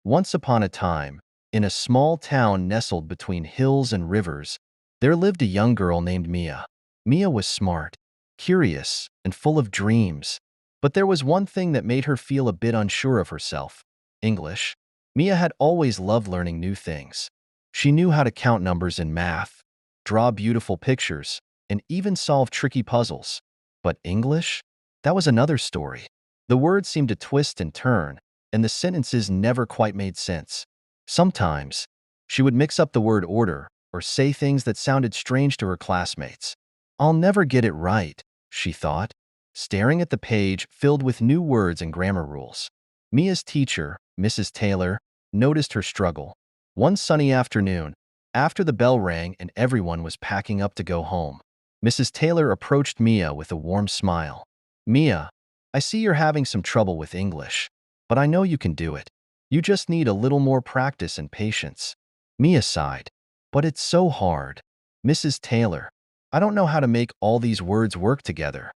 Once upon a time, in a small town nestled between hills and rivers, there lived a young girl named Mia. Mia was smart, curious, and full of dreams. But there was one thing that made her feel a bit unsure of herself: English. Mia had always loved learning new things. She knew how to count numbers in math, draw beautiful pictures, and even solve tricky puzzles. But English? That was another story. The words seemed to twist and turn, and the sentences never quite made sense. Sometimes, she would mix up the word order or say things that sounded strange to her classmates. "I'll never get it right," she thought, staring at the page filled with new words and grammar rules. Mia's teacher, Mrs. Taylor, noticed her struggle. One sunny afternoon, after the bell rang and everyone was packing up to go home, Mrs. Taylor approached Mia with a warm smile. "Mia, I see you're having some trouble with English, but I know you can do it. You just need a little more practice and patience." Mia sighed. "But it's so hard. Mrs. Taylor, I don't know how to make all these words work together."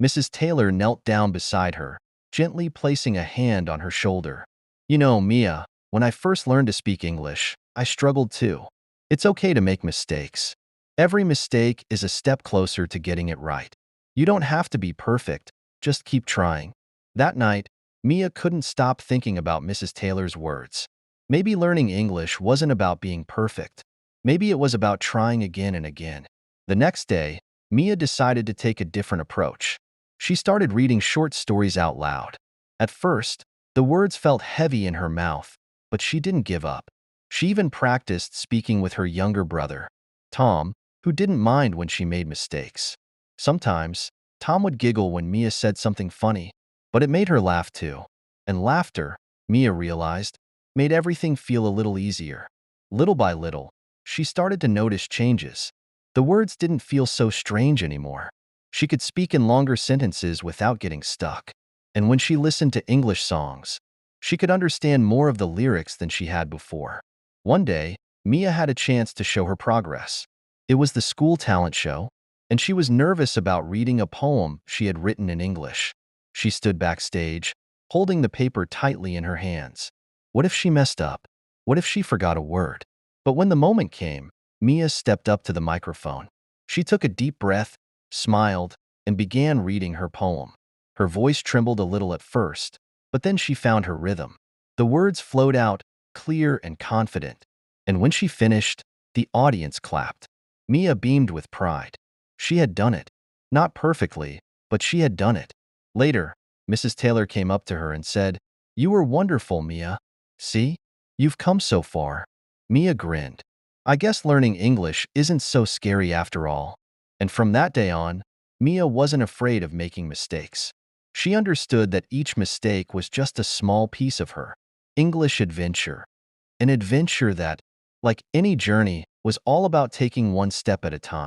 Mrs. Taylor knelt down beside her, gently placing a hand on her shoulder. "You know, Mia, when I first learned to speak English, I struggled too. It's okay to make mistakes. Every mistake is a step closer to getting it right. You don't have to be perfect, just keep trying." That night, Mia couldn't stop thinking about Mrs. Taylor's words. Maybe learning English wasn't about being perfect. Maybe it was about trying again and again. The next day, Mia decided to take a different approach. She started reading short stories out loud. At first, the words felt heavy in her mouth, but she didn't give up. She even practiced speaking with her younger brother, Tom, who didn't mind when she made mistakes. Sometimes, Tom would giggle when Mia said something funny, but it made her laugh too. And laughter, Mia realized, made everything feel a little easier. Little by little, she started to notice changes. The words didn't feel so strange anymore. She could speak in longer sentences without getting stuck. And when she listened to English songs, she could understand more of the lyrics than she had before. One day, Mia had a chance to show her progress. It was the school talent show, and she was nervous about reading a poem she had written in English. She stood backstage, holding the paper tightly in her hands. What if she messed up? What if she forgot a word? But when the moment came, Mia stepped up to the microphone. She took a deep breath, smiled, and began reading her poem. Her voice trembled a little at first, but then she found her rhythm. The words flowed out, clear and confident. And when she finished, the audience clapped. Mia beamed with pride. She had done it. Not perfectly, but she had done it. Later, Mrs. Taylor came up to her and said, "You were wonderful, Mia. See? You've come so far." Mia grinned. "I guess learning English isn't so scary after all." And from that day on, Mia wasn't afraid of making mistakes. She understood that each mistake was just a small piece of her English adventure. An adventure that, like any journey, was all about taking one step at a time.